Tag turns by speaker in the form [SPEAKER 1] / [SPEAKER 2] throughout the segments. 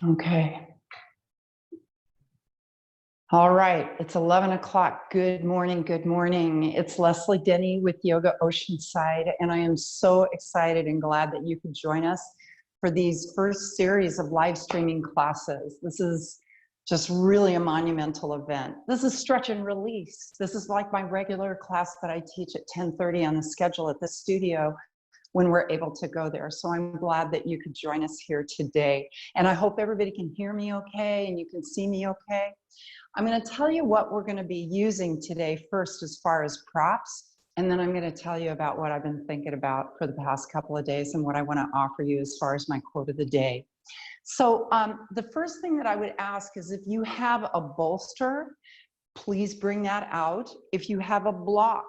[SPEAKER 1] Okay. All right, it's 11 o'clock. Good morning, good morning. It's Leslie Denny with Yoga Oceanside, and I am so excited and glad that you could join us for these first series of live streaming classes. This is just really a monumental event. This is stretch and release. This is like my regular class that I teach at 10:30 on the schedule at the studio when we're able to go there. So I'm glad that you could join us here today. And I hope everybody can hear me okay and you can see me okay. I'm going to tell you what we're going to be using today first as far as props, and then I'm going to tell you about what I've been thinking about for the past couple of days and what I want to offer you as far as my quote of the day. So the first thing that I would ask is if you have a bolster, please bring that out. If you have a block,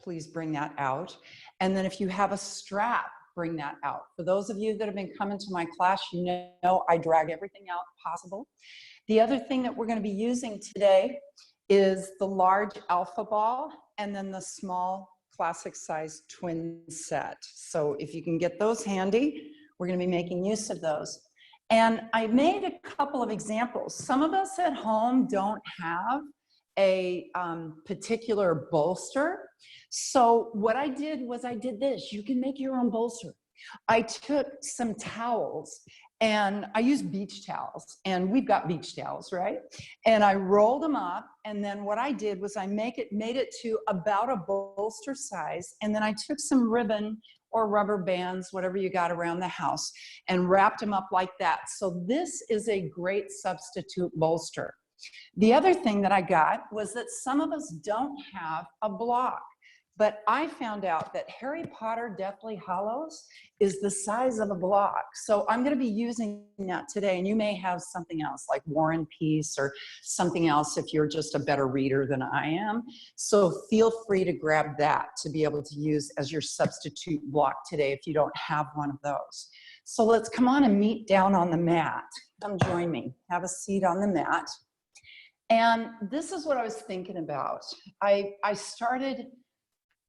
[SPEAKER 1] please bring that out. And then if you have a strap, bring that out. For those of you that have been coming to my class, you know I drag everything out possible. The other thing that we're going to be using today is the large alpha ball and then the small classic size twin set. So if you can get those handy, we're going to be making use of those. And I made a couple of examples. Some of us at home don't have a particular bolster. So what I did was I did this. You can make your own bolster. I took some towels and I used beach towels, and we've got beach towels, right? And I rolled them up, and then what I did was I made it to about a bolster size, and then I took some ribbon or rubber bands, whatever you got around the house, and wrapped them up like that. So this is a great substitute bolster. The other thing that I got was that some of us don't have a block. But I found out that Harry Potter Deathly Hallows is the size of a block. So I'm going to be using that today. And you may have something else like War and Peace or something else if you're just a better reader than I am. So feel free to grab that to be able to use as your substitute block today if you don't have one of those. So let's come on and meet down on the mat. Come join me. Have a seat on the mat. And this is what I was thinking about. I started...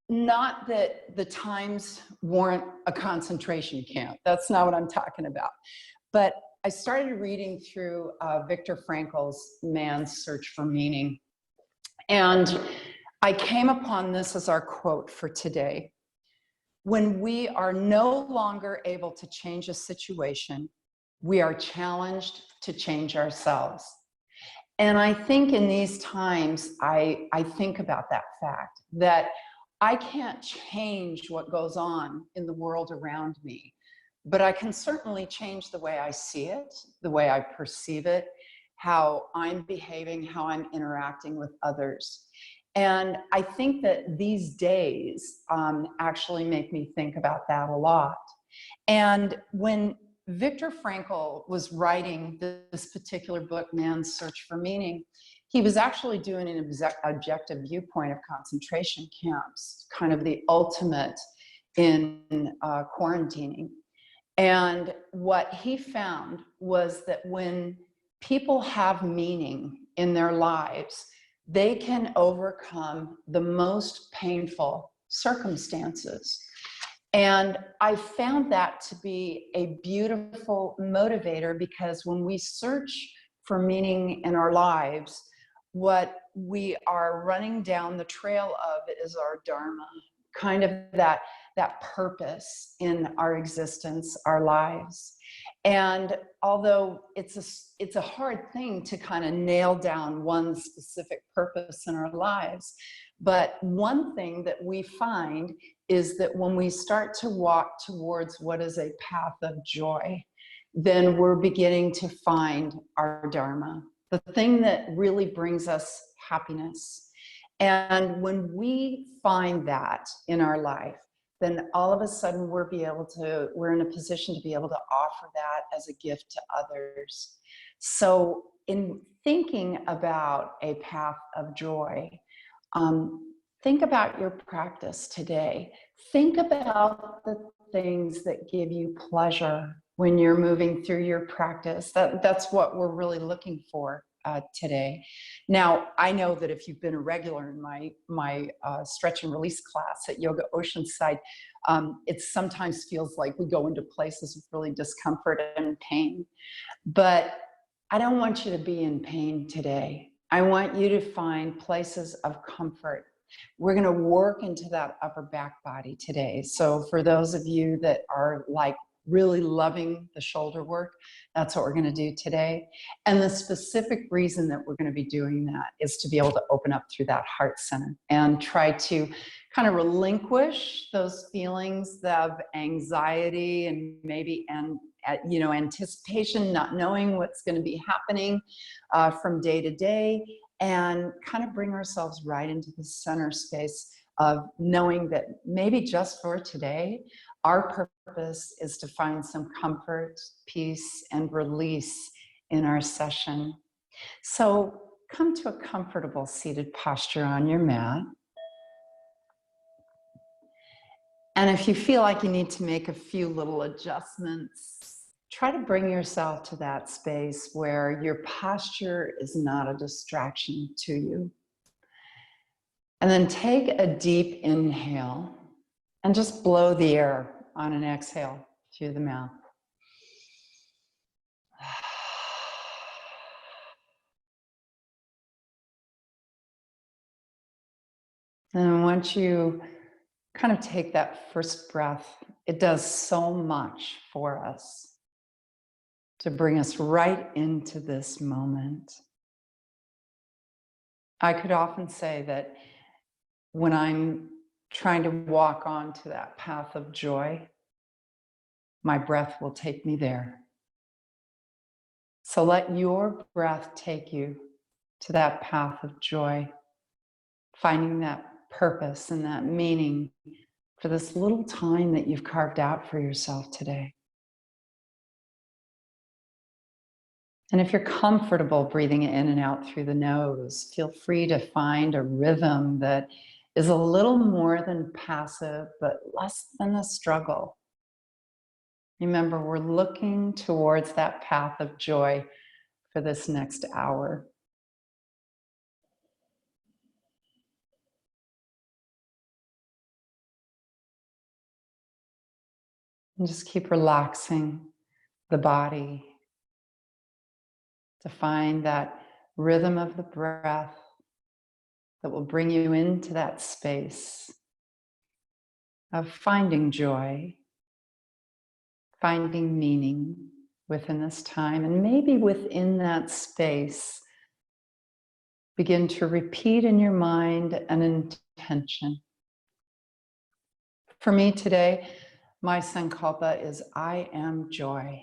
[SPEAKER 1] Not that the times warrant a concentration camp. That's not what I'm talking about. But I started reading through Viktor Frankl's Man's Search for Meaning. And I came upon this as our quote for today. When we are no longer able to change a situation, we are challenged to change ourselves. And I think in these times, I think about that fact that I can't change what goes on in the world around me, but I can certainly change the way I see it, the way I perceive it, how I'm behaving, how I'm interacting with others. And I think that these days actually make me think about that a lot. And when Viktor Frankl was writing this particular book, Man's Search for Meaning, he was actually doing an objective viewpoint of concentration camps, kind of the ultimate in quarantining. And what he found was that when people have meaning in their lives, they can overcome the most painful circumstances. And I found that to be a beautiful motivator, because when we search for meaning in our lives, what we are running down the trail of is our dharma, kind of that purpose in our existence, our lives. And although it's a hard thing to kind of nail down one specific purpose in our lives, but one thing that we find is that when we start to walk towards what is a path of joy, then we're beginning to find our dharma, the thing that really brings us happiness. And when we find that in our life, then all of a sudden we're in a position to be able to offer that as a gift to others. So in thinking about a path of joy, think about your practice today. Think about the things that give you pleasure when you're moving through your practice. That's what we're really looking for. today. Now, I know that if you've been a regular in my stretch and release class at Yoga Oceanside, it sometimes feels like we go into places of really discomfort and pain. But I don't want you to be in pain today. I want you to find places of comfort. We're going to work into that upper back body today. So for those of you that are like really loving the shoulder work, that's what we're going to do today. And the specific reason that we're going to be doing that is to be able to open up through that heart center and try to kind of relinquish those feelings of anxiety and maybe anticipation, not knowing what's going to be happening from day to day, and kind of bring ourselves right into the center space of knowing that maybe just for today, our purpose is to find some comfort, peace, and release in our session. So come to a comfortable seated posture on your mat. And if you feel like you need to make a few little adjustments, try to bring yourself to that space where your posture is not a distraction to you. And then take a deep inhale and just blow the air on an exhale through the mouth. And once you kind of take that first breath, it does so much for us to bring us right into this moment. I could often say that when I'm trying to walk onto that path of joy, my breath will take me there. So let your breath take you to that path of joy, finding that purpose and that meaning for this little time that you've carved out for yourself today. And if you're comfortable breathing in and out through the nose, feel free to find a rhythm that is a little more than passive, but less than a struggle. Remember, we're looking towards that path of joy for this next hour. And just keep relaxing the body to find that rhythm of the breath that will bring you into that space of finding joy, finding meaning within this time. And maybe within that space, begin to repeat in your mind an intention. For me today, my sankalpa is I am joy.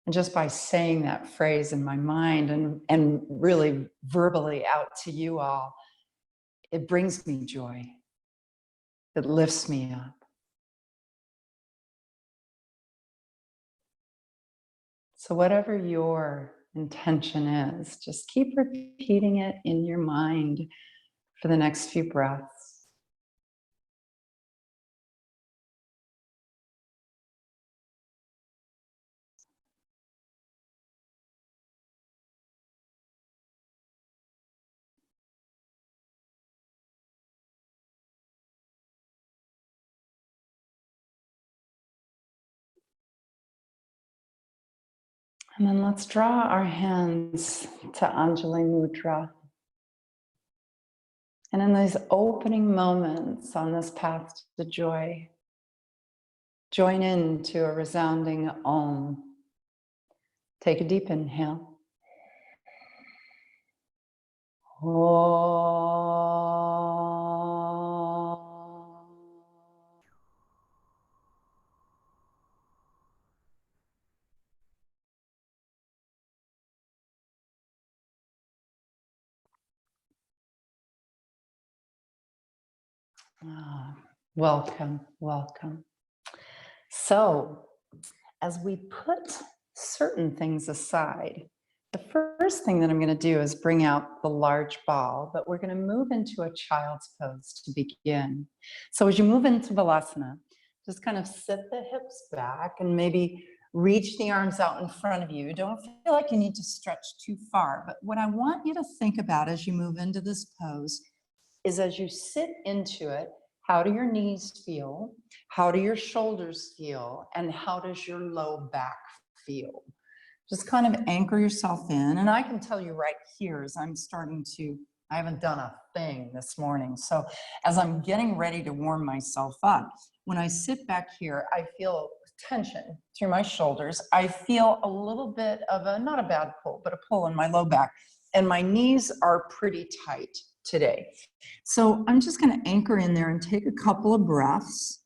[SPEAKER 1] And just by saying that phrase in my mind and really verbally out to you all, it brings me joy. It lifts me up. So whatever your intention is, just keep repeating it in your mind for the next few breaths. And then let's draw our hands to Anjali Mudra. And in these opening moments on this path to joy, join into a resounding Om. Take a deep inhale. Welcome, welcome. So, as we put certain things aside, the first thing that I'm going to do is bring out the large ball, but we're going to move into a child's pose to begin. So as you move into Balasana, just kind of sit the hips back and maybe Reach the arms out in front of you. Don't feel like you need to stretch too far. But what I want you to think about as you move into this pose is as you sit into it, how do your knees feel? How do your shoulders feel? And how does your low back feel? Just kind of anchor yourself in. And I can tell you right here as I'm starting to, I haven't done a thing this morning. So as I'm getting ready to warm myself up, when I sit back here, I feel tension through my shoulders. I feel a little bit of a, not a bad pull, but a pull in my low back. And my knees are pretty tight today. So I'm just going to anchor in there and take a couple of breaths.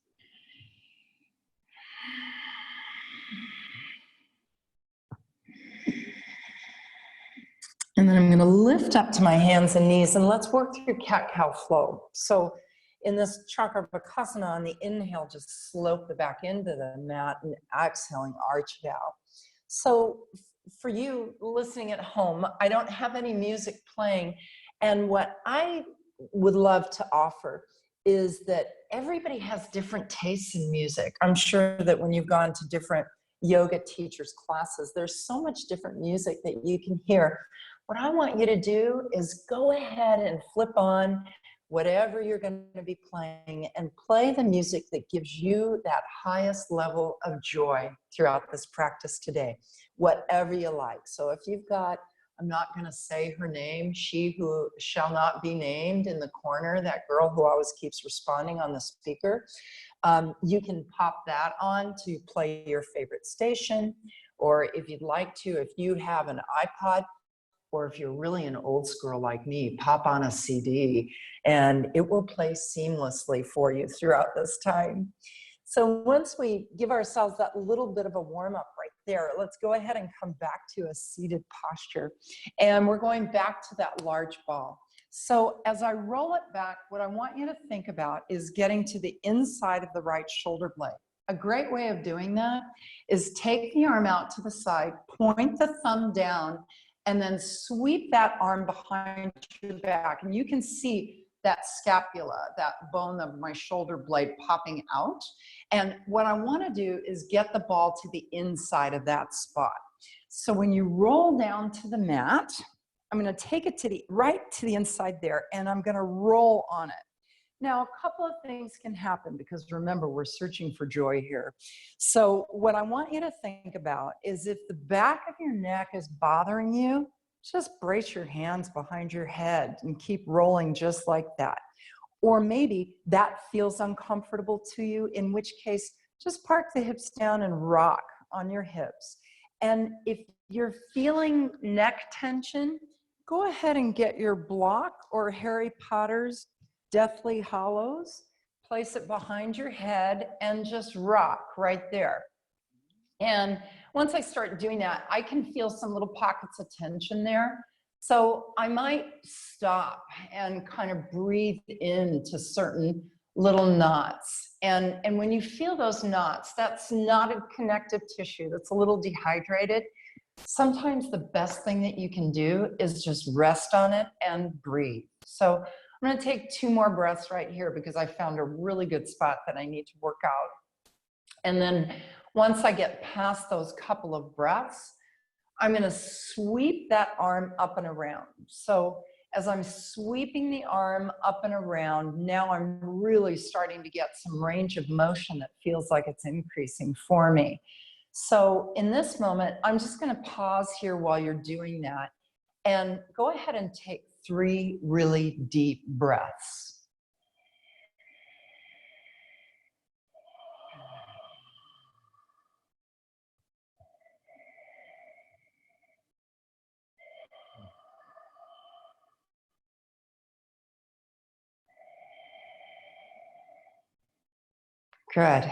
[SPEAKER 1] And then I'm going to lift up to my hands and knees, and let's work through cat-cow flow. So in this Chakrabhakasana, on the inhale, just slope the back into the mat, and exhaling, arch it out. So for you listening at home, I don't have any music playing, and what I would love to offer is that everybody has different tastes in music. I'm sure that when you've gone to different yoga teachers' classes, there's so much different music that you can hear. What I want you to do is go ahead and flip on whatever you're going to be playing and play the music that gives you that highest level of joy throughout this practice today, whatever you like. So if you've got, I'm not going to say her name, she who shall not be named in the corner, that girl who always keeps responding on the speaker, you can pop that on to play your favorite station, or if you'd like to, if you have an iPod, or if you're really an old school like me, pop on a CD and it will play seamlessly for you throughout this time. So once we give ourselves that little bit of a warm up right there, let's go ahead and come back to a seated posture. And we're going back to that large ball. So as I roll it back, what I want you to think about is getting to the inside of the right shoulder blade. A great way of doing that is take the arm out to the side, point the thumb down, and then sweep that arm behind your back. And you can see that scapula, that bone of my shoulder blade popping out. And what I want to do is get the ball to the inside of that spot. So when you roll down to the mat, I'm going to take it to the right to the inside there, and I'm going to roll on it. Now, a couple of things can happen because remember, we're searching for joy here. So what I want you to think about is if the back of your neck is bothering you, just brace your hands behind your head and keep rolling just like that. Or maybe that feels uncomfortable to you, in which case, just park the hips down and rock on your hips. And if you're feeling neck tension, go ahead and get your block or Harry Potter's Deathly Hallows, place it behind your head and just rock right there. And once I start doing that, I can feel some little pockets of tension there. So I might stop and kind of breathe into certain little knots. And when you feel those knots, that's knotted connective tissue that's a little dehydrated. Sometimes the best thing that you can do is just rest on it and breathe. So I'm going to take 2 more breaths right here because I found a really good spot that I need to work out. And then once I get past those couple of breaths, I'm going to sweep that arm up and around. So as I'm sweeping the arm up and around, now I'm really starting to get some range of motion that feels like it's increasing for me. So in this moment, I'm just going to pause here while you're doing that and go ahead and take 3 really deep breaths. Good.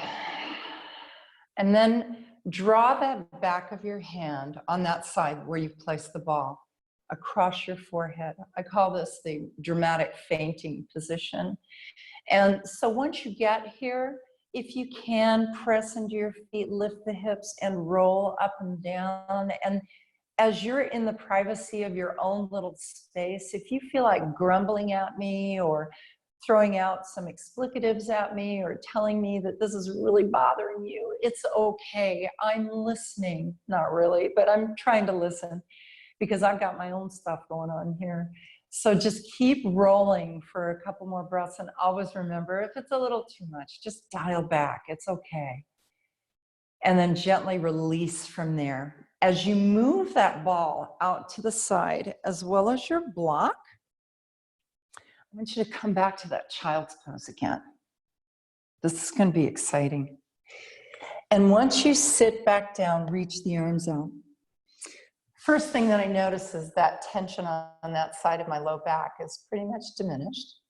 [SPEAKER 1] And then draw that back of your hand on that side where you've placed the ball across your forehead. I call this the dramatic fainting position. And so once you get here, if you can, press into your feet, lift the hips and roll up and down. And as you're in the privacy of your own little space, if you feel like grumbling at me or throwing out some explicatives at me or telling me that this is really bothering you, it's okay. I'm listening. Not really, but I'm trying to listen because I've got my own stuff going on here. So just keep rolling for a couple more breaths, and always remember, if it's a little too much, just dial back. It's okay. And then gently release from there. As you move that ball out to the side, as well as your block, I want you to come back to that child's pose again. This is going to be exciting. And once you sit back down, reach the arms out. First thing that I notice is that tension on that side of my low back is pretty much diminished.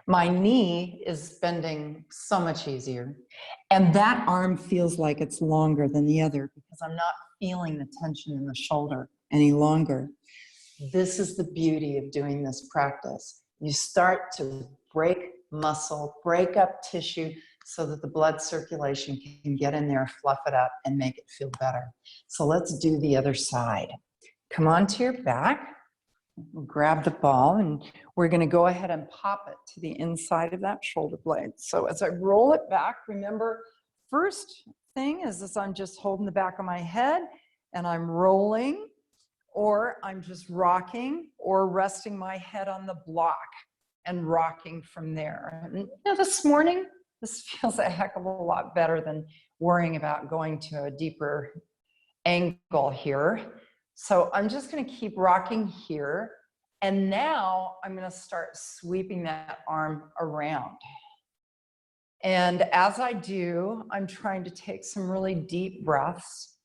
[SPEAKER 1] My knee is bending so much easier. And that arm feels like it's longer than the other because I'm not feeling the tension in the shoulder any longer. This is the beauty of doing this practice. You start to break muscle, break up tissue so that the blood circulation can get in there, fluff it up, and make it feel better. So let's do the other side. Come onto your back, grab the ball, and we're going to go ahead and pop it to the inside of that shoulder blade. So as I roll it back, remember, first thing is I'm just holding the back of my head and I'm rolling, or I'm just rocking or resting my head on the block and rocking from there. And, you know, this morning, this feels a heck of a lot better than worrying about going to a deeper angle here. So I'm just going to keep rocking here. And now I'm going to start sweeping that arm around. And as I do, I'm trying to take some really deep breaths.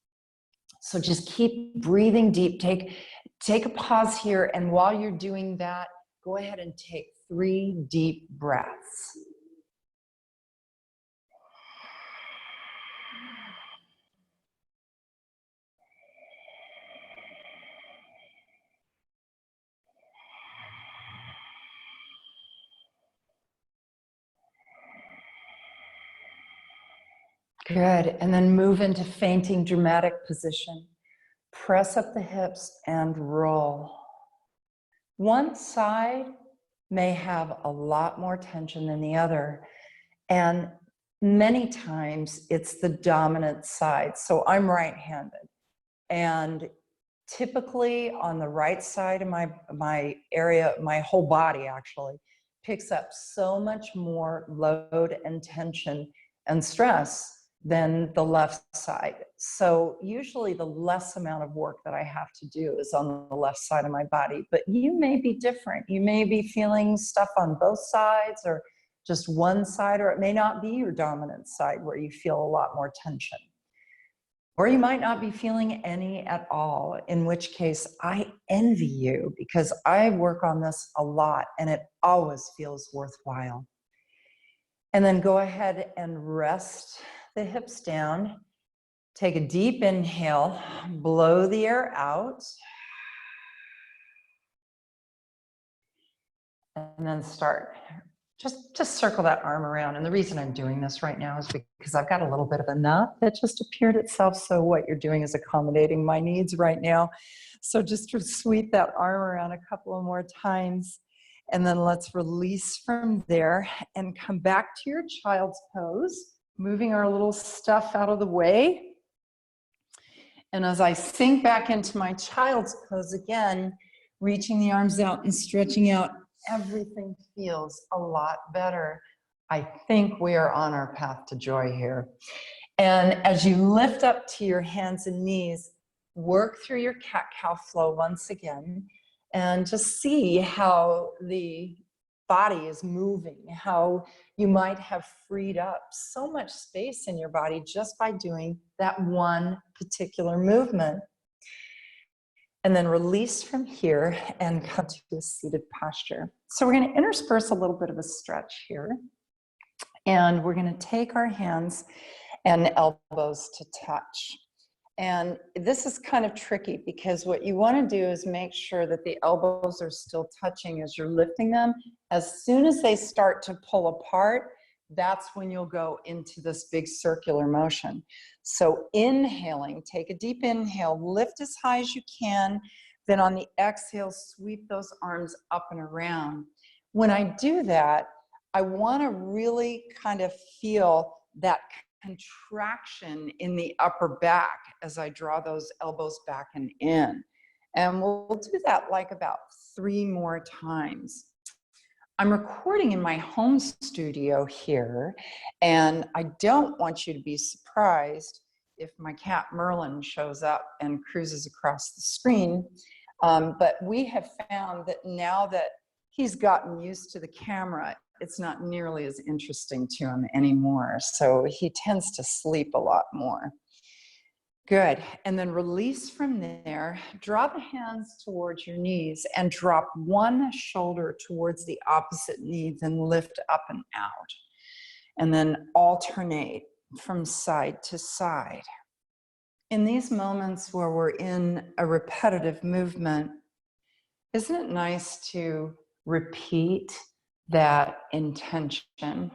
[SPEAKER 1] So just keep breathing deep. Take a pause here. And while you're doing that, go ahead and take 3 deep breaths. Good, and then move into fainting dramatic position. Press up the hips and roll. One side may have a lot more tension than the other, and many times it's the dominant side. So I'm right-handed, and typically on the right side of my area, my whole body actually picks up so much more load and tension and stress than the left side. So usually the less amount of work that I have to do is on the left side of my body, but you may be different. You may be feeling stuff on both sides or just one side, or it may not be your dominant side where you feel a lot more tension. Or you might not be feeling any at all, in which case I envy you because I work on this a lot and it always feels worthwhile. And then go ahead and rest the hips down. Take a deep inhale, blow the air out. And then start. Just circle that arm around. And the reason I'm doing this right now is because I've got a little bit of a knot that just appeared itself. So what you're doing is accommodating my needs right now. So just to sweep that arm around a couple of more times. And then let's release from there and come back to your child's pose, moving our little stuff out of the way. And as I sink back into my child's pose again, reaching the arms out and stretching out, everything feels a lot better. I think we are on our path to joy here. And as you lift up to your hands and knees, work through your cat-cow flow once again, and just see how the body is moving, how you might have freed up so much space in your body just by doing that one particular movement. And then release from here and come to a seated posture. So we're going to intersperse a little bit of a stretch here. And we're going to take our hands and elbows to touch. And this is kind of tricky because what you want to do is make sure that the elbows are still touching as you're lifting them. As soon as they start to pull apart, that's when you'll go into this big circular motion. So inhaling, take a deep inhale, lift as high as you can. Then on the exhale, sweep those arms up and around. When I do that, I want to really kind of feel that contraction in the upper back as I draw those elbows back and in. And we'll do that like about 3 more times. I'm recording in my home studio here, and I don't want you to be surprised if my cat Merlin shows up and cruises across the screen. But we have found that now that he's gotten used to the camera, it's not nearly as interesting to him anymore. So he tends to sleep a lot more. Good. And then release from there. Draw the hands towards your knees and drop one shoulder towards the opposite knee, then lift up and out. And then alternate from side to side. In these moments where we're in a repetitive movement, isn't it nice to repeat that intention?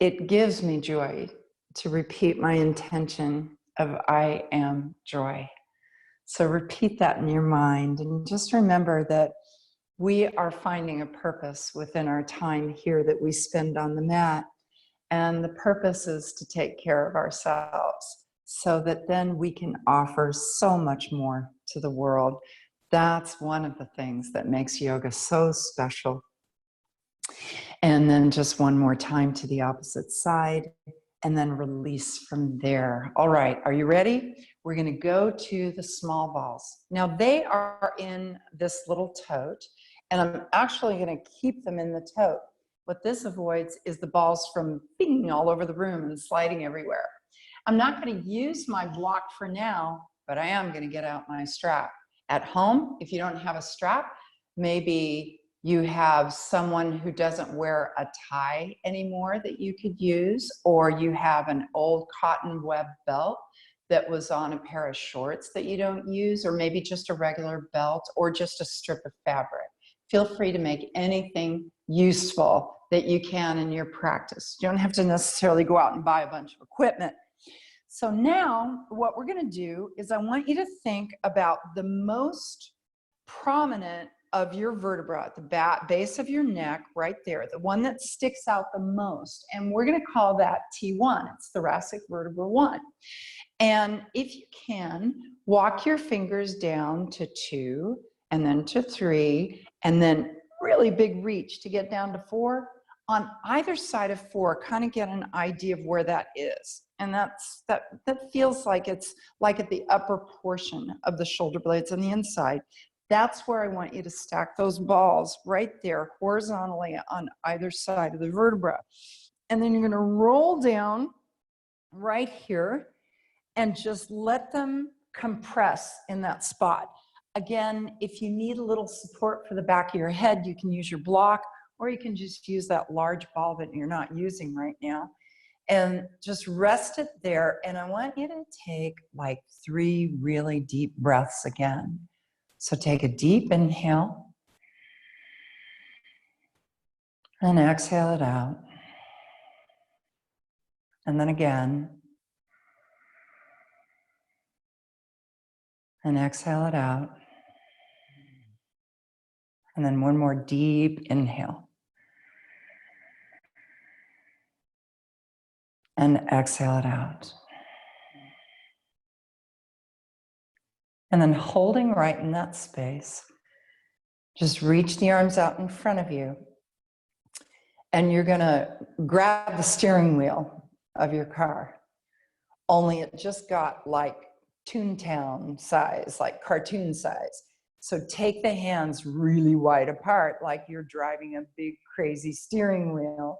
[SPEAKER 1] It gives me joy to repeat my intention of I am joy. So repeat that in your mind and just remember that we are finding a purpose within our time here that we spend on the mat. And the purpose is to take care of ourselves so that then we can offer so much more to the world. That's one of the things that makes yoga so special. And then just one more time to the opposite side, and then release from there. All right, are you ready? We're gonna go to the small balls. Now they are in this little tote, and I'm actually gonna keep them in the tote. What this avoids is the balls from being all over the room and sliding everywhere. I'm not gonna use my block for now, but I am gonna get out my strap. At home, if you don't have a strap, maybe you have someone who doesn't wear a tie anymore that you could use, or you have an old cotton web belt that was on a pair of shorts that you don't use, or maybe just a regular belt or just a strip of fabric. Feel free to make anything useful that you can in your practice. You don't have to necessarily go out and buy a bunch of equipment. So now what we're gonna do is I want you to think about the most prominent of your vertebra at the base of your neck, right there, the one that sticks out the most. And we're gonna call that T1, it's thoracic vertebra 1. And if you can, walk your fingers down to 2, and then to 3, and then really big reach to get down to 4. On either side of 4, kind of get an idea of where that is. And that feels like it's like at the upper portion of the shoulder blades on the inside. That's where I want you to stack those balls right there horizontally on either side of the vertebra. And then you're gonna roll down right here and just let them compress in that spot. Again, if you need a little support for the back of your head, you can use your block, or you can just use that large ball that you're not using right now. And just rest it there. And I want you to take like 3 really deep breaths again. So take a deep inhale and exhale it out. And then again. And exhale it out. And then one more deep inhale. And exhale it out. And then holding right in that space, just reach the arms out in front of you. And you're gonna grab the steering wheel of your car. Only it just got like Toontown size, like cartoon size. So take the hands really wide apart, like you're driving a big crazy steering wheel,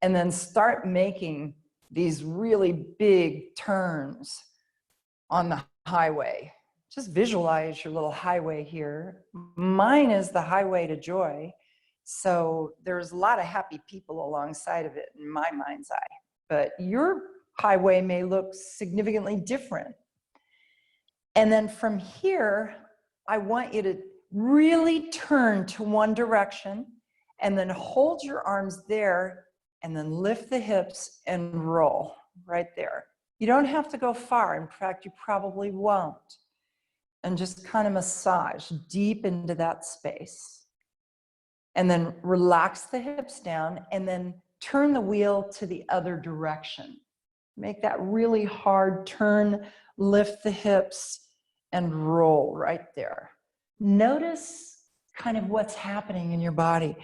[SPEAKER 1] and then start making these really big turns on the highway. Just visualize your little highway here. Mine is the highway to joy. So there's a lot of happy people alongside of it in my mind's eye, but your highway may look significantly different. And then from here, I want you to really turn to one direction and then hold your arms there and then lift the hips and roll right there. You don't have to go far. In fact, you probably won't. And just kind of massage deep into that space. And then relax the hips down and then turn the wheel to the other direction. Make that really hard turn, lift the hips and roll right there. Notice kind of what's happening in your body.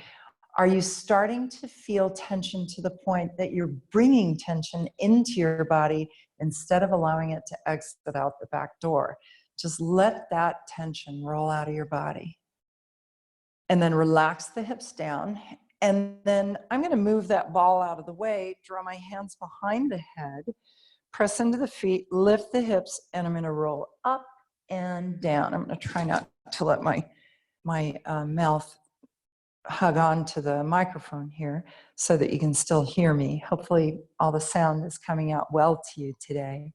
[SPEAKER 1] Are you starting to feel tension to the point that you're bringing tension into your body instead of allowing it to exit out the back door? Just let that tension roll out of your body. And then relax the hips down. And then I'm going to move that ball out of the way, draw my hands behind the head, press into the feet, lift the hips, and I'm going to roll up and down. I'm going to try not to let my mouth hug on to the microphone here so that you can still hear me. Hopefully all the sound is coming out well to you today.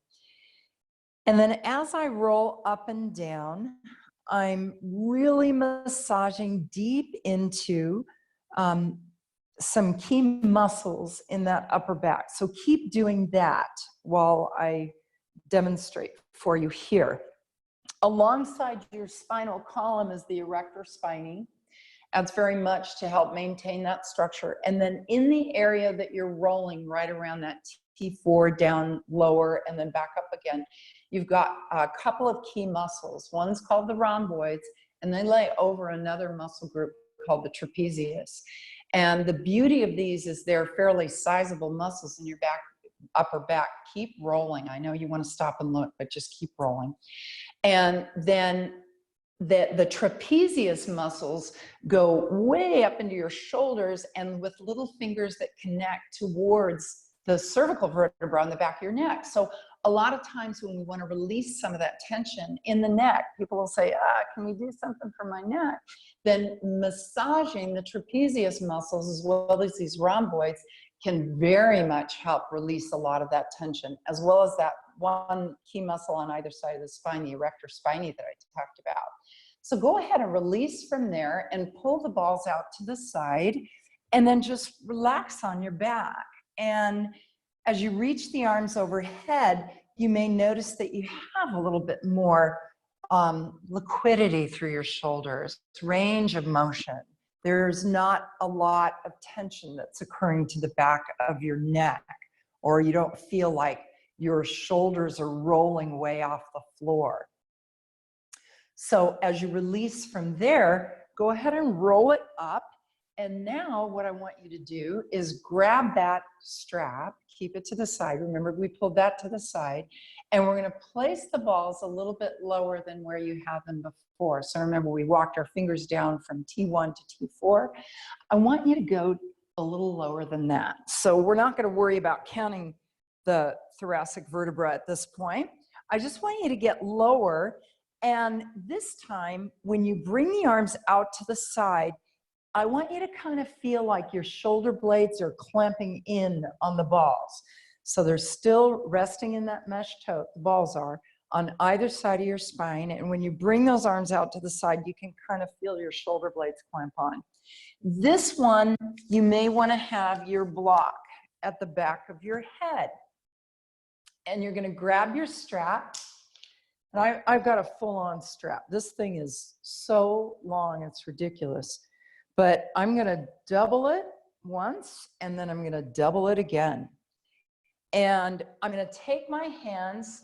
[SPEAKER 1] And then as I roll up and down, I'm really massaging deep into some key muscles in that upper back. So keep doing that while I demonstrate for you here. Alongside your spinal column is the erector spinae. Adds very much to help maintain that structure. And then in the area that you're rolling right around that T4 down lower and then back up again, you've got a couple of key muscles. One's called the rhomboids, and they lay over another muscle group called the trapezius. And the beauty of these is they're fairly sizable muscles in your back, upper back. Keep rolling. I know you want to stop and look, but just keep rolling. And then the trapezius muscles go way up into your shoulders and with little fingers that connect towards the cervical vertebra on the back of your neck. So a lot of times when we want to release some of that tension in the neck, people will say, can we do something for my neck? Then massaging the trapezius muscles as well as these rhomboids can very much help release a lot of that tension, as well as that one key muscle on either side of the spine, the erector spinae that I talked about. So go ahead and release from there and pull the balls out to the side and then just relax on your back. And as you reach the arms overhead, you may notice that you have a little bit more liquidity through your shoulders, range of motion. There's not a lot of tension that's occurring to the back of your neck, or you don't feel like your shoulders are rolling way off the floor. So as you release from there, go ahead and roll it up. And now what I want you to do is grab that strap, keep it to the side. Remember, we pulled that to the side. And we're going to place the balls a little bit lower than where you had them before. So remember, we walked our fingers down from T1 to T4. I want you to go a little lower than that. So we're not going to worry about counting the thoracic vertebra at this point. I just want you to get lower. And this time, when you bring the arms out to the side, I want you to kind of feel like your shoulder blades are clamping in on the balls. So they're still resting in that mesh tote, the balls are, on either side of your spine. And when you bring those arms out to the side, you can kind of feel your shoulder blades clamp on. This one, you may want to have your block at the back of your head. And you're going to grab your strap. And I've got a full-on strap. This thing is so long, it's ridiculous. But I'm going to double it once, and then I'm going to double it again. And I'm going to take my hands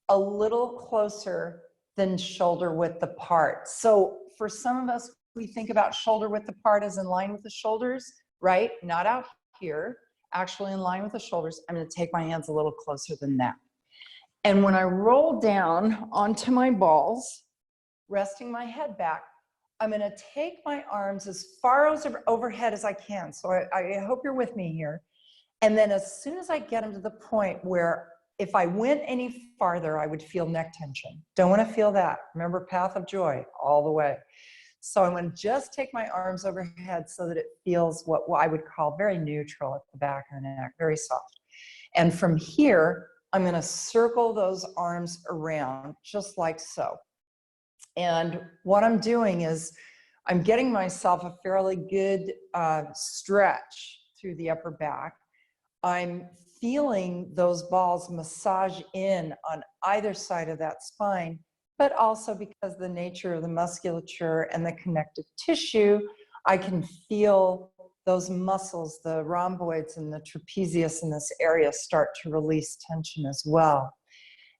[SPEAKER 1] a little closer than shoulder width apart. So for some of us, we think about shoulder width apart as in line with the shoulders, right? Not out here, actually in line with the shoulders. I'm going to take my hands a little closer than that. And when I roll down onto my balls, resting my head back, I'm going to take my arms as far overhead as I can. So I hope you're with me here. And then as soon as I get them to the point where if I went any farther, I would feel neck tension. Don't want to feel that. Remember, path of joy all the way. So I'm going to just take my arms overhead so that it feels what I would call very neutral at the back of the neck, very soft. And from here, I'm going to circle those arms around just like so. And what I'm doing is I'm getting myself a fairly good stretch through the upper back. I'm feeling those balls massage in on either side of that spine, but also because of the nature of the musculature and the connective tissue, I can feel those muscles, the rhomboids and the trapezius in this area start to release tension as well.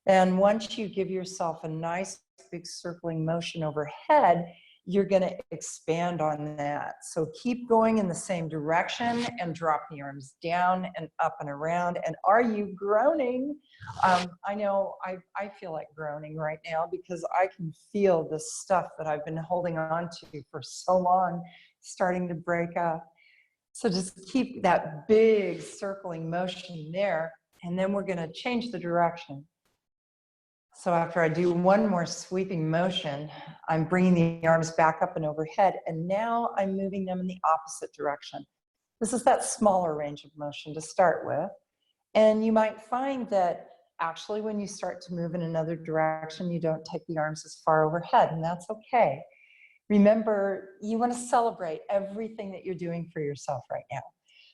[SPEAKER 1] And once you give yourself a nice big circling motion overhead, you're going to expand on that. So keep going in the same direction and drop the arms down and up and around. And are you groaning? I know I feel like groaning right now because I can feel the stuff that I've been holding on to for so long starting to break up. So just keep that big circling motion there. And then we're going to change the direction. So after I do one more sweeping motion, I'm bringing the arms back up and overhead, and now I'm moving them in the opposite direction. This is that smaller range of motion to start with. And you might find that actually when you start to move in another direction, you don't take the arms as far overhead, and that's okay. Remember, you want to celebrate everything that you're doing for yourself right now.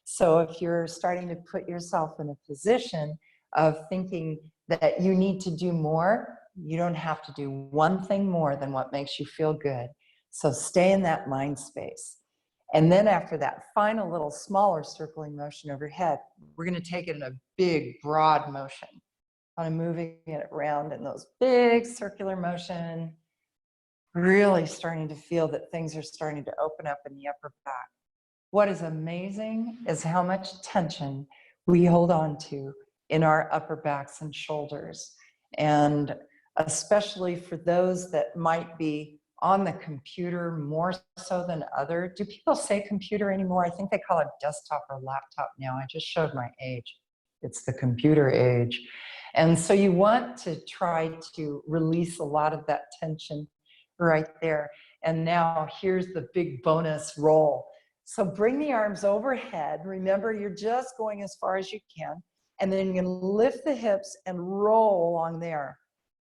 [SPEAKER 1] So if you're starting to put yourself in a position of thinking that you need to do more, you don't have to do one thing more than what makes you feel good. So stay in that mind space. And then after that final little smaller circling motion overhead, we're going to take it in a big, broad motion. I'm moving it around in those big circular motion, really starting to feel that things are starting to open up in the upper back. What is amazing is how much tension we hold on to in our upper backs and shoulders. And especially for those that might be on the computer more so than other. Do people say computer anymore? I think they call it desktop or laptop now. I just showed my age. It's the computer age. And so you want to try to release a lot of that tension right there. And now here's the big bonus roll. So bring the arms overhead. Remember, you're just going as far as you can. And then you can lift the hips and roll along there.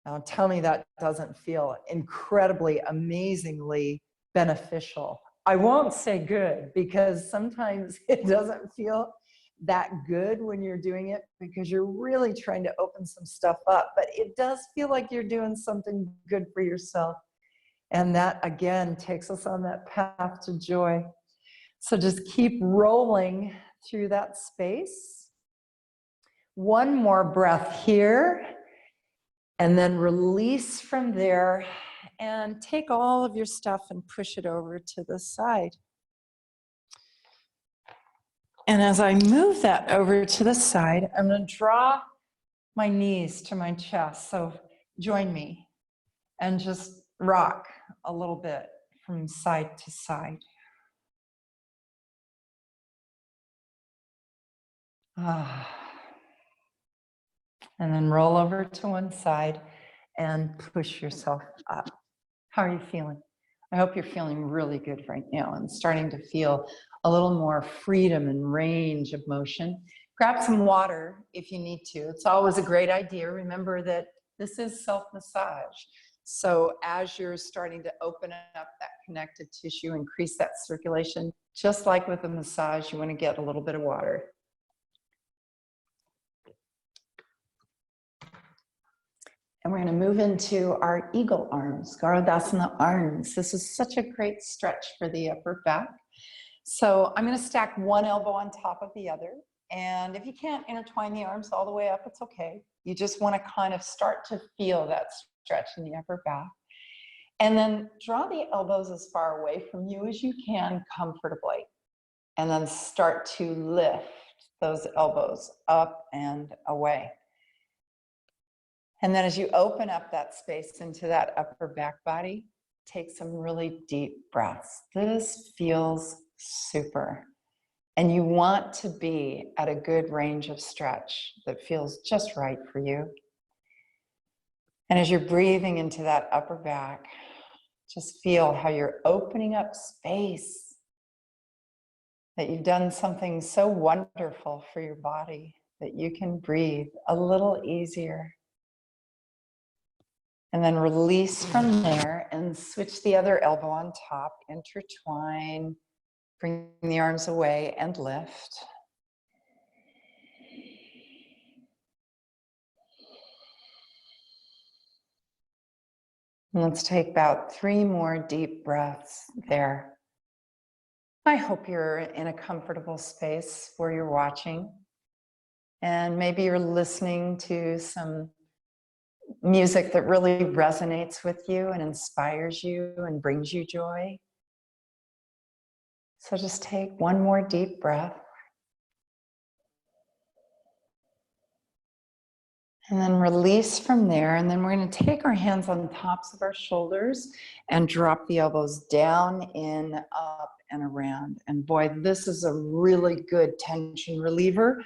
[SPEAKER 1] Now tell me that doesn't feel incredibly, amazingly beneficial. I won't say good because sometimes it doesn't feel that good when you're doing it because you're really trying to open some stuff up. But it does feel like you're doing something good for yourself. And that, again, takes us on that path to joy. So just keep rolling through that space. One more breath here, and then release from there, and take all of your stuff and push it over to the side. And as I move that over to the side, I'm going to draw my knees to my chest. So join me and just rock a little bit from side to side. And then roll over to one side and push yourself up. How are you feeling? I hope you're feeling really good right now and starting to feel a little more freedom and range of motion. Grab some water if you need to. It's always a great idea. Remember that this is self-massage. So as you're starting to open up that connective tissue, increase that circulation, just like with a massage, you want to get a little bit of water. And we're going to move into our eagle arms, Garudasana arms. This is such a great stretch for the upper back. So I'm going to stack one elbow on top of the other. And if you can't intertwine the arms all the way up, it's okay. You just want to kind of start to feel that stretch in the upper back. And then draw the elbows as far away from you as you can comfortably. And then start to lift those elbows up and away. And then as you open up that space into that upper back body, take some really deep breaths. This feels super. And you want to be at a good range of stretch that feels just right for you. And as you're breathing into that upper back, just feel how you're opening up space, that you've done something so wonderful for your body that you can breathe a little easier. And then release from there and switch the other elbow on top, intertwine, bring the arms away and lift. And let's take about 3 more deep breaths there. I hope you're in a comfortable space where you're watching, and maybe you're listening to some music that really resonates with you and inspires you and brings you joy. So just take one more deep breath. And then release from there. And then we're going to take our hands on the tops of our shoulders and drop the elbows down, in, up, and around. And boy, this is a really good tension reliever.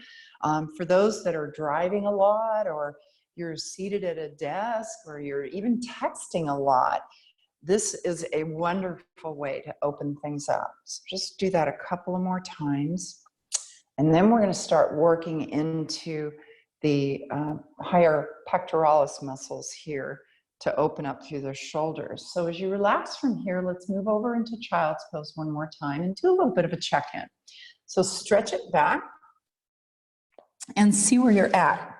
[SPEAKER 1] For those that are driving a lot, or you're seated at a desk, or you're even texting a lot, this is a wonderful way to open things up. So just do that a couple of more times. And then we're going to start working into the higher pectoralis muscles here to open up through the shoulders. So as you relax from here, let's move over into child's pose one more time and do a little bit of a check-in. So stretch it back and see where you're at.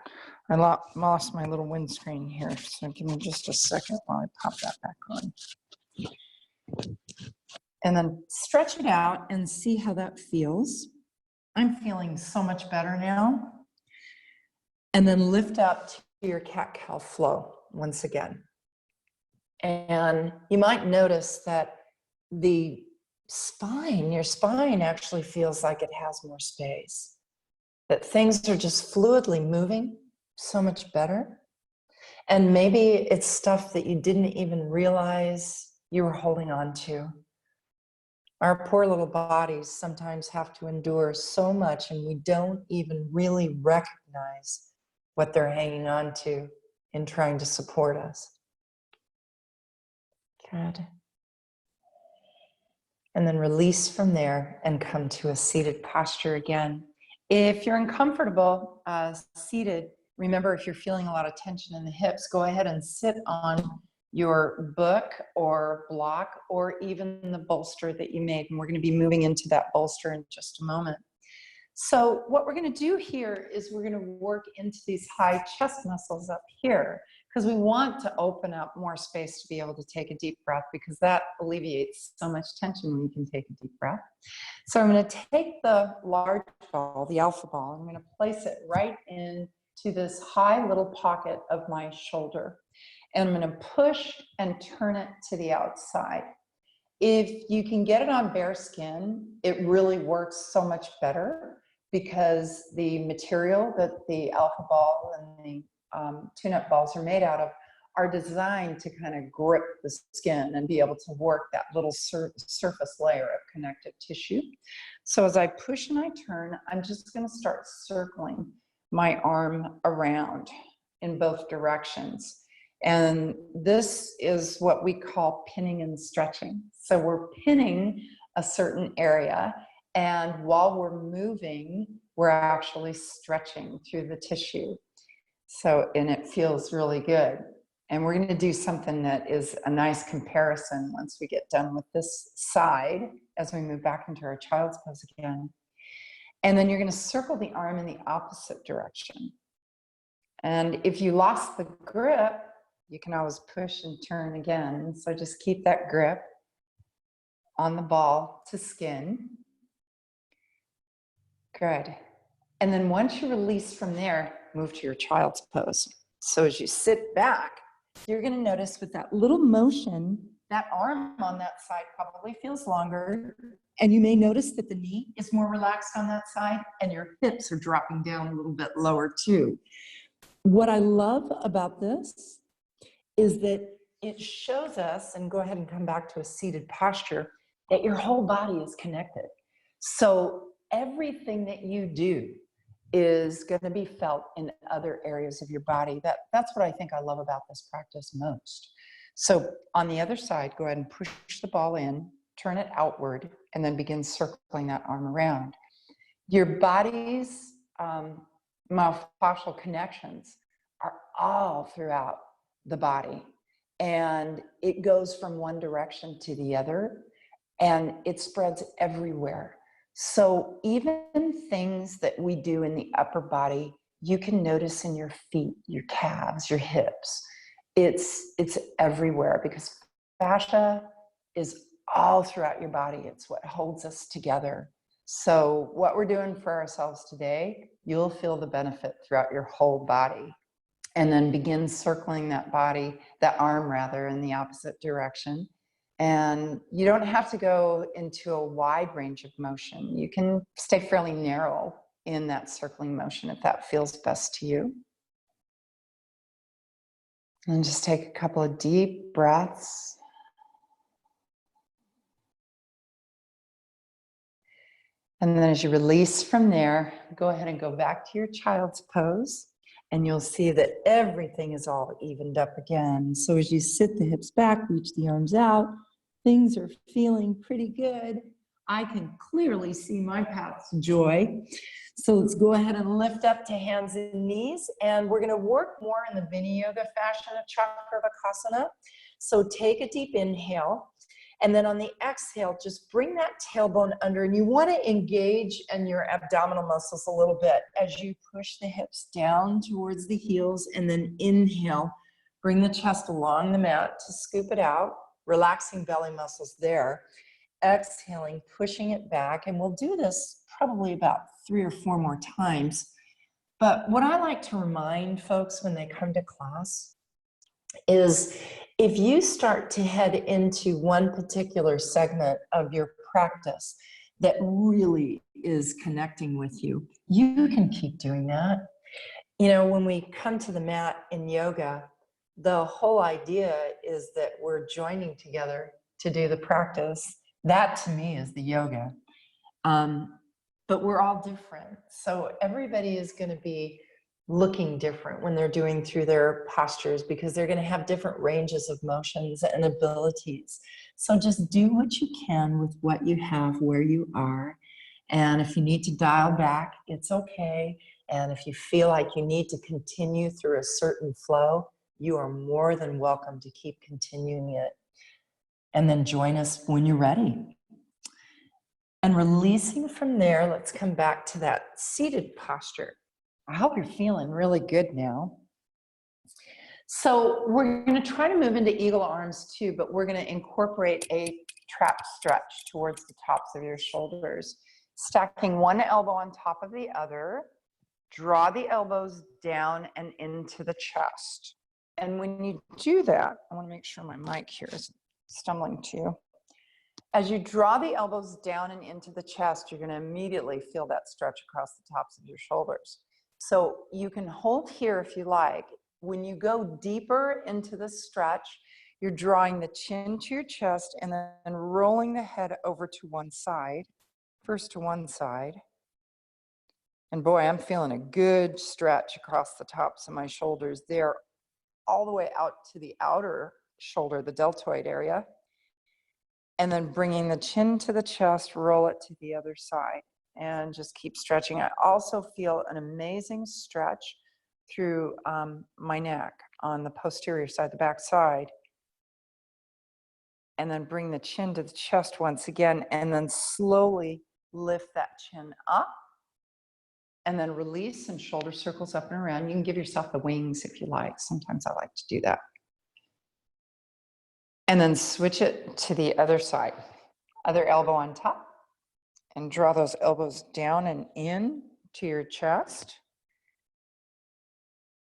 [SPEAKER 1] I lost my little windscreen here, so give me just a second while I pop that back on. And then stretch it out and see how that feels. I'm feeling so much better now. And then lift up to your cat-cow flow once again. And you might notice that the spine, your spine actually feels like it has more space. That things are just fluidly moving so much better. And maybe it's stuff that you didn't even realize you were holding on to. Our poor little bodies sometimes have to endure so much, and we don't even really recognize what they're hanging on to in trying to support us. Good. And then release from there and come to a seated posture again. If you're uncomfortable seated, remember, if you're feeling a lot of tension in the hips, go ahead and sit on your book or block, or even the bolster that you made. And we're going to be moving into that bolster in just a moment. So what we're going to do here is we're going to work into these high chest muscles up here, because we want to open up more space to be able to take a deep breath, because that alleviates so much tension when you can take a deep breath. So I'm going to take the large ball, the alpha ball, I'm going to place it right into this high little pocket of my shoulder. And I'm going to push and turn it to the outside. If you can get it on bare skin, it really works so much better, because the material that the alpha ball and the tune-up balls are made out of are designed to kind of grip the skin and be able to work that little surface layer of connective tissue. So as I push and I turn, I'm just going to start circling my arm around in both directions. And this is what we call pinning and stretching. So we're pinning a certain area, and while we're moving, we're actually stretching through the tissue. So, and it feels really good. And we're going to do something that is a nice comparison once we get done with this side, as we move back into our child's pose again. And then you're going to circle the arm in the opposite direction. And if you lost the grip, you can always push and turn again. So just keep that grip on the ball to skin. Good. And then once you release from there, move to your child's pose. So as you sit back, you're going to notice with that little motion, that arm on that side probably feels longer. And you may notice that the knee is more relaxed on that side, and your hips are dropping down a little bit lower too. What I love about this is that it shows us, and go ahead and come back to a seated posture, that your whole body is connected. So everything that you do is going to be felt in other areas of your body. That's what I think I love about this practice most. So on the other side, go ahead and push the ball in, turn it outward, and then begin circling that arm around. Your body's myofascial connections are all throughout the body, and it goes from one direction to the other, and it spreads everywhere. So even things that we do in the upper body, you can notice in your feet, your calves, your hips. It's everywhere, because fascia is all throughout your body. It's what holds us together. So what we're doing for ourselves today, you'll feel the benefit throughout your whole body. And then begin circling that body, that arm rather, in the opposite direction. And you don't have to go into a wide range of motion. You can stay fairly narrow in that circling motion if that feels best to you. And just take a couple of deep breaths. And then as you release from there, go ahead and go back to your child's pose. And you'll see that everything is all evened up again. So as you sit the hips back, reach the arms out, things are feeling pretty good. I can clearly see my path to joy. So let's go ahead and lift up to hands and knees. And we're gonna work more in the Vinyasa fashion of Chakravarkasana. So take a deep inhale. And then on the exhale, just bring that tailbone under, and you want to engage in your abdominal muscles a little bit as you push the hips down towards the heels, and then inhale, bring the chest along the mat to scoop it out, relaxing belly muscles there. Exhaling, pushing it back, and we'll do this probably about 3 or 4 more times. But what I like to remind folks when they come to class is if you start to head into one particular segment of your practice that really is connecting with you, you can keep doing that. You know, when we come to the mat in yoga, the whole idea is that we're joining together to do the practice. That to me is the yoga. But we're all different. So everybody is going to be looking different when they're doing through their postures, because they're going to have different ranges of motions and abilities. So just do what you can with what you have where you are. And if you need to dial back, it's okay. And if you feel like you need to continue through a certain flow, you are more than welcome to keep continuing it. And then join us when you're ready. And releasing from there, let's come back to that seated posture. I hope you're feeling really good now. So we're going to try to move into eagle arms too, but we're going to incorporate a trap stretch towards the tops of your shoulders. Stacking one elbow on top of the other, draw the elbows down and into the chest. And when you do that, I want to make sure my mic here isn't stumbling to you. As you draw the elbows down and into the chest, you're going to immediately feel that stretch across the tops of your shoulders. So you can hold here if you like. When you go deeper into the stretch, you're drawing the chin to your chest and then rolling the head over to one side, first to one side. And boy, I'm feeling a good stretch across the tops of my shoulders there, all the way out to the outer shoulder, the deltoid area. And then bringing the chin to the chest, roll it to the other side. And just keep stretching. I also feel an amazing stretch through my neck on the posterior side, the back side. And then bring the chin to the chest once again, and then slowly lift that chin up. And then release and shoulder circles up and around. You can give yourself the wings if you like. Sometimes I like to do that. And then switch it to the other side. Other elbow on top. And draw those elbows down and in to your chest.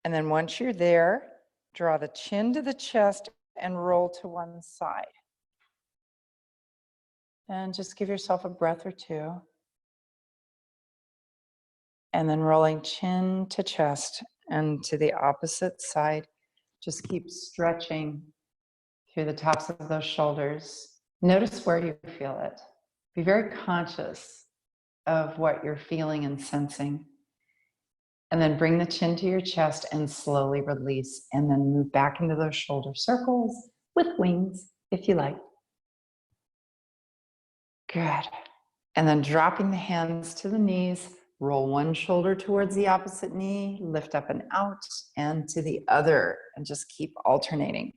[SPEAKER 1] And then once you're there, draw the chin to the chest and roll to one side. And just give yourself a breath or two. And then rolling chin to chest and to the opposite side. Just keep stretching through the tops of those shoulders. Notice where you feel it. Be very conscious of what you're feeling and sensing. And then bring the chin to your chest and slowly release, and then move back into those shoulder circles with wings, if you like. Good. And then dropping the hands to the knees, roll one shoulder towards the opposite knee, lift up and out, and to the other, and just keep alternating.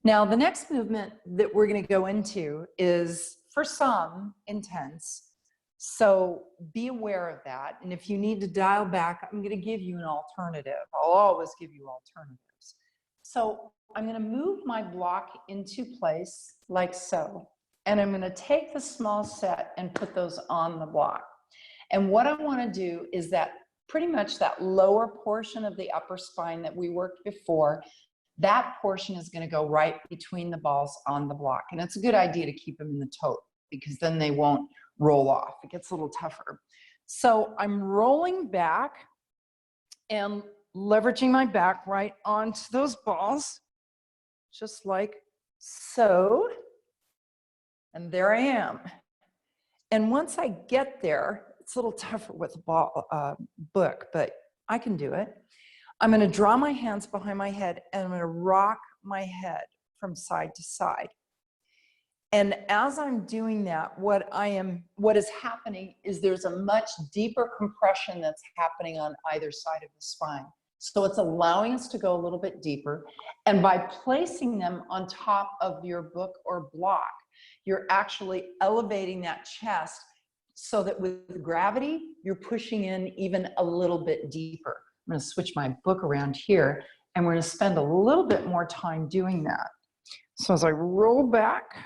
[SPEAKER 1] Now, the next movement that we're going to go into is, for some, intense. So be aware of that. And if you need to dial back, I'm going to give you an alternative. I'll always give you alternatives. So I'm going to move my block into place like so. And I'm going to take the small set and put those on the block. And what I want to do is that pretty much that lower portion of the upper spine that we worked before, that portion is going to go right between the balls on the block. And it's a good idea to keep them in the tote because then they won't roll off. It gets a little tougher. So I'm rolling back and leveraging my back right onto those balls, just like so. And there I am. And once I get there, it's a little tougher with a book, but I can do it. I'm going to draw my hands behind my head and I'm going to rock my head from side to side. And as I'm doing that, what is happening is there's a much deeper compression that's happening on either side of the spine. So it's allowing us to go a little bit deeper. And by placing them on top of your book or block, you're actually elevating that chest so that with gravity, you're pushing in even a little bit deeper. I'm going to switch my book around here, and we're going to spend a little bit more time doing that. So as I roll back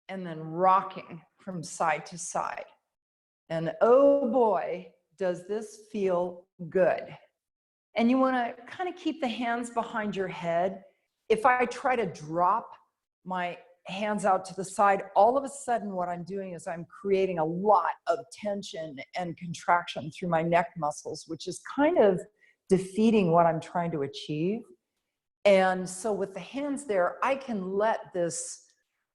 [SPEAKER 1] and then rocking from side to side, and oh boy, does this feel good. And you want to kind of keep the hands behind your head. If I try to drop my hands out to the side, all of a sudden what I'm doing is I'm creating a lot of tension and contraction through my neck muscles, which is kind of defeating what I'm trying to achieve. And so with the hands there, I can let this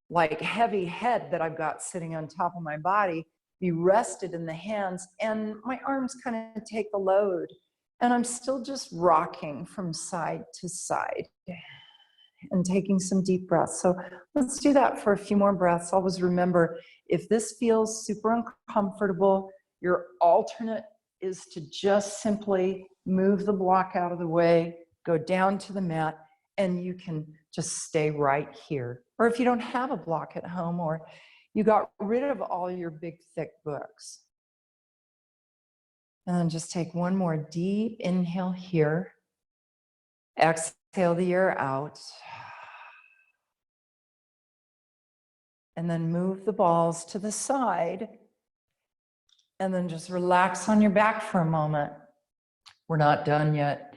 [SPEAKER 1] like heavy head that I've got sitting on top of my body be rested in the hands, and my arms kind of take the load. And I'm still just rocking from side to side and taking some deep breaths. So let's do that for a few more breaths. Always remember, if this feels super uncomfortable, your alternate is to just simply move the block out of the way, go down to the mat, and you can just stay right here. Or if you don't have a block at home, or you got rid of all your big, thick books. And then just take one more deep inhale here. Exhale the air out. And then move the balls to the side. And then just relax on your back for a moment. We're not done yet.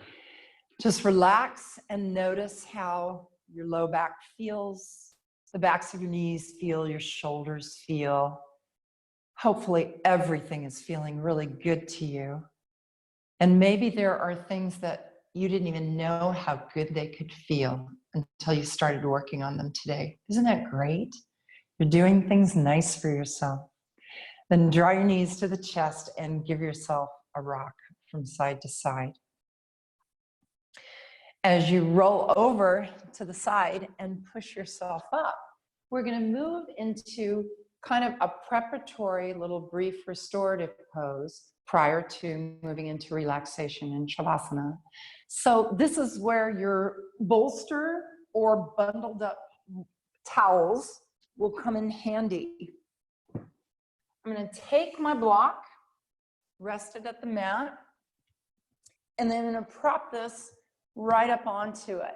[SPEAKER 1] Just relax and notice how your low back feels, the backs of your knees feel, your shoulders feel. Hopefully everything is feeling really good to you. And maybe there are things that you didn't even know how good they could feel until you started working on them today. Isn't that great? You're doing things nice for yourself. Then draw your knees to the chest and give yourself a rock from side to side. As you roll over to the side and push yourself up, we're going to move into kind of a preparatory little brief restorative pose prior to moving into relaxation in Shavasana. So this is where your bolster or bundled up towels will come in handy. I'm going to take my block, rest it at the mat, and then I'm going to prop this right up onto it.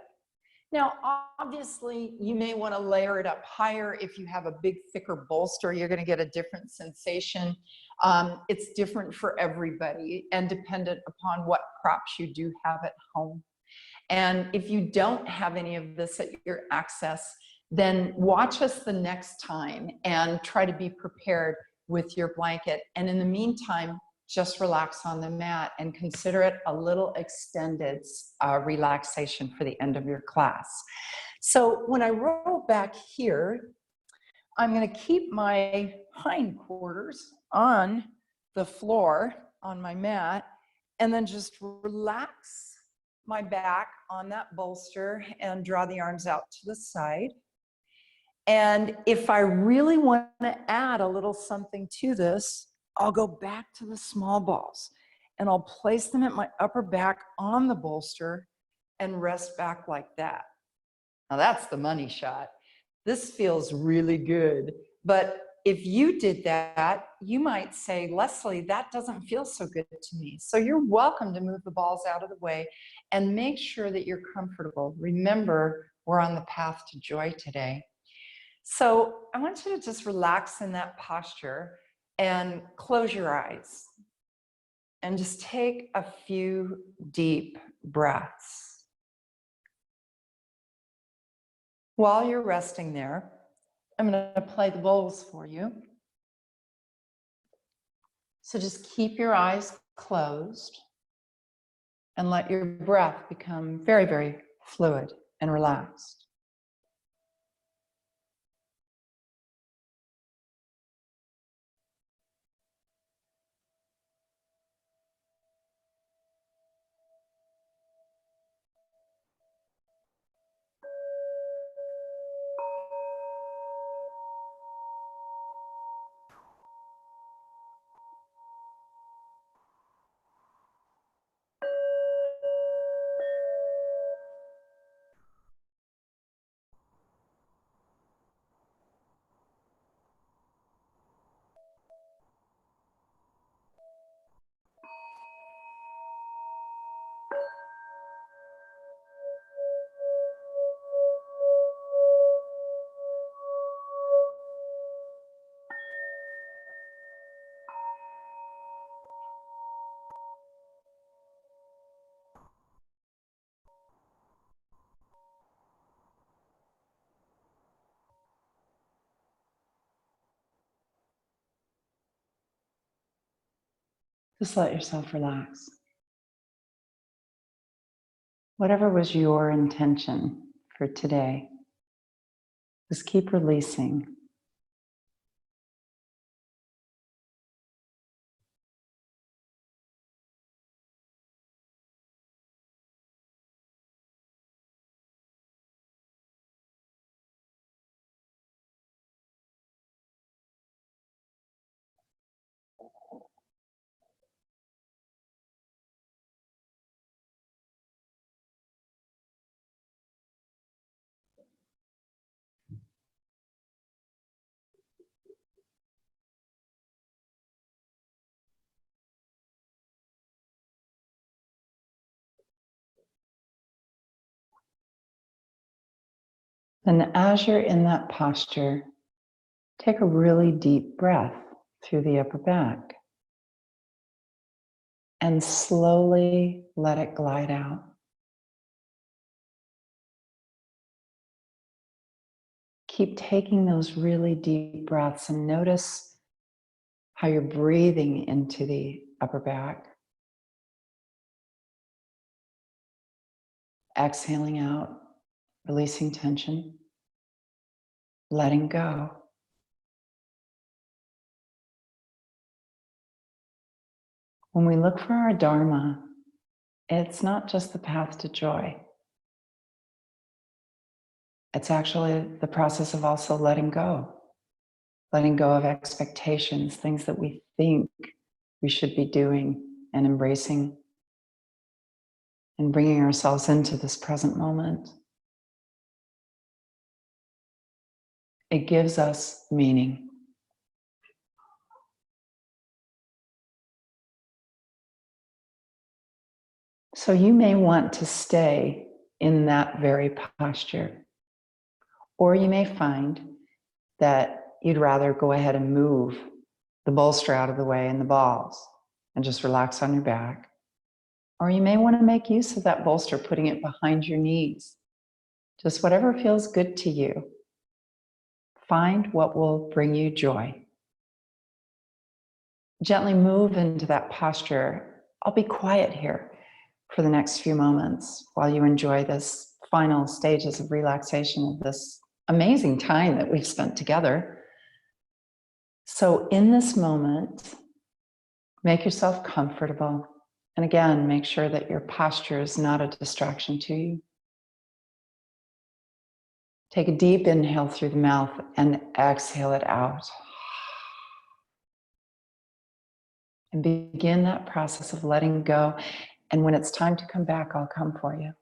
[SPEAKER 1] Now, obviously, you may want to layer it up higher. If you have a big, thicker bolster, you're going to get a different sensation. It's different for everybody and dependent upon what props you do have at home. And if you don't have any of this at your access, then watch us the next time and try to be prepared with your blanket. And in the meantime, just relax on the mat and consider it a little extended relaxation for the end of your class. So when I roll back here, I'm going to keep my hindquarters on the floor on my mat and then just relax my back on that bolster and draw the arms out to the side. And if I really want to add a little something to this, I'll go back to the small balls and I'll place them at my upper back on the bolster and rest back like that. Now that's the money shot. This feels really good. But if you did that, you might say, Leslie, that doesn't feel so good to me. So you're welcome to move the balls out of the way and make sure that you're comfortable. Remember, we're on the path to joy today.
[SPEAKER 2] So I want you to just relax in that posture and close your eyes and just take a few deep breaths. While you're resting there, I'm going to play the bowls for you. So just keep your eyes closed and let your breath become very, very fluid and relaxed. Just let yourself relax. Whatever was your intention for today, just keep releasing. And as you're in that posture, take a really deep breath through the upper back and slowly let it glide out. Keep taking those really deep breaths and notice how you're breathing into the upper back, exhaling out, releasing tension, letting go. When we look for our Dharma, it's not just the path to joy. It's actually the process of also letting go of expectations, things that we think we should be doing, and embracing and bringing ourselves into this present moment. It gives us meaning. So you may want to stay in that very posture, or you may find that you'd rather go ahead and move the bolster out of the way and the balls and just relax on your back. Or you may want to make use of that bolster, putting it behind your knees. Just whatever feels good to you. Find what will bring you joy. Gently move into that posture. I'll be quiet here for the next few moments while you enjoy this final stages of relaxation of this amazing time that we've spent together. So in this moment, make yourself comfortable. And again, make sure that your posture is not a distraction to you. Take a deep inhale through the mouth and exhale it out. And begin that process of letting go. And when it's time to come back, I'll come for you.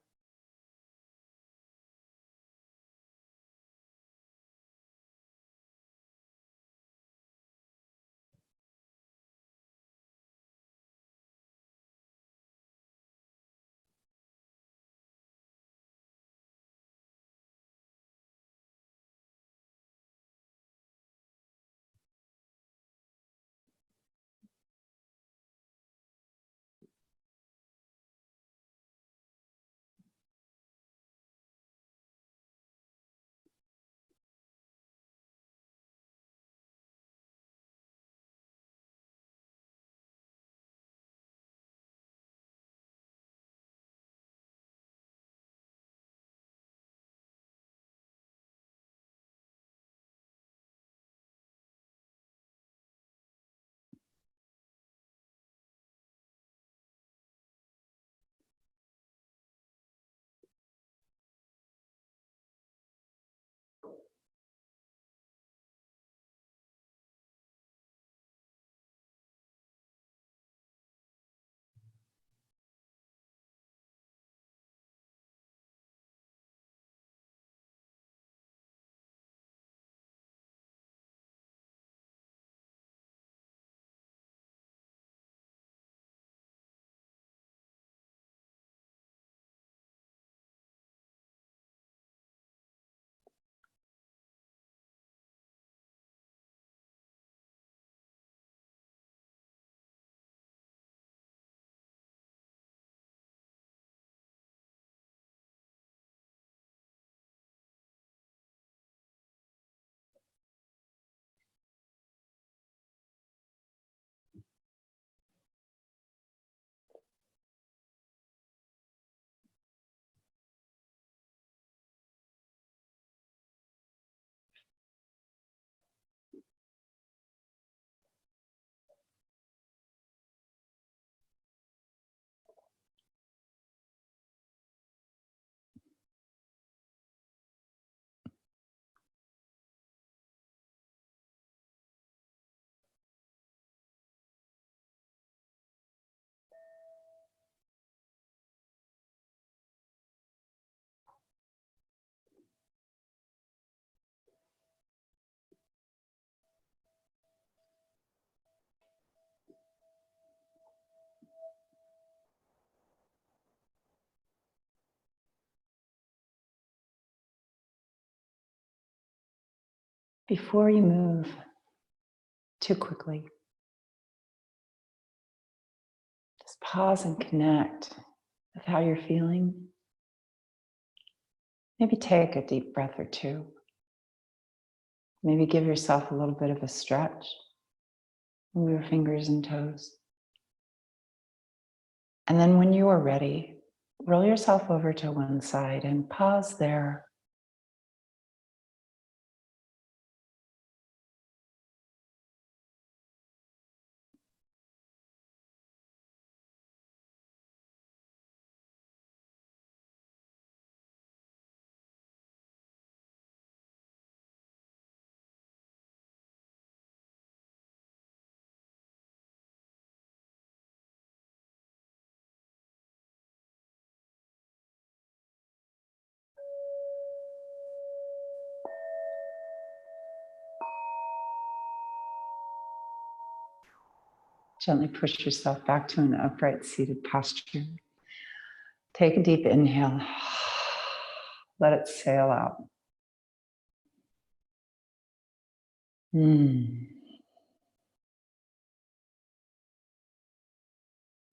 [SPEAKER 2] Before you move too quickly, just pause and connect with how you're feeling. Maybe take a deep breath or two. Maybe give yourself a little bit of a stretch. Move your fingers and toes. And then when you are ready, roll yourself over to one side and pause there. Gently push yourself back to an upright seated posture. Take a deep inhale. Let it sail out.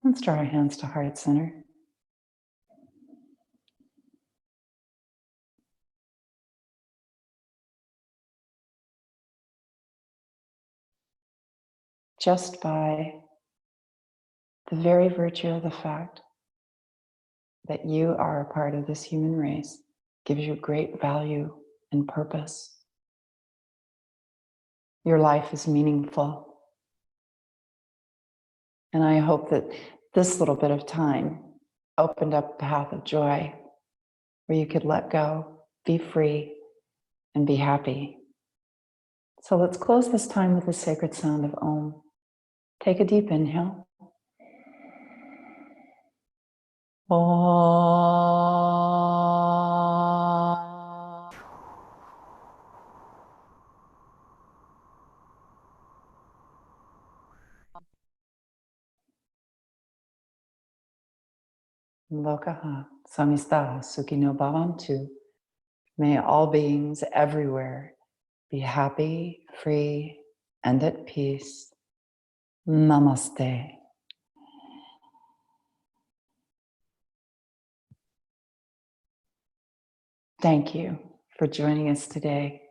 [SPEAKER 2] Let's draw our hands to heart center. Just by the very virtue of the fact that you are a part of this human race gives you great value and purpose. Your life is meaningful. And I hope that this little bit of time opened up a path of joy where you could let go, be free, and be happy. So let's close this time with the sacred sound of Om. Take a deep inhale. Om. Lokaha samista sukhino bhavantu. May all beings everywhere be happy, free, and at peace. Namaste. Thank you for joining us today.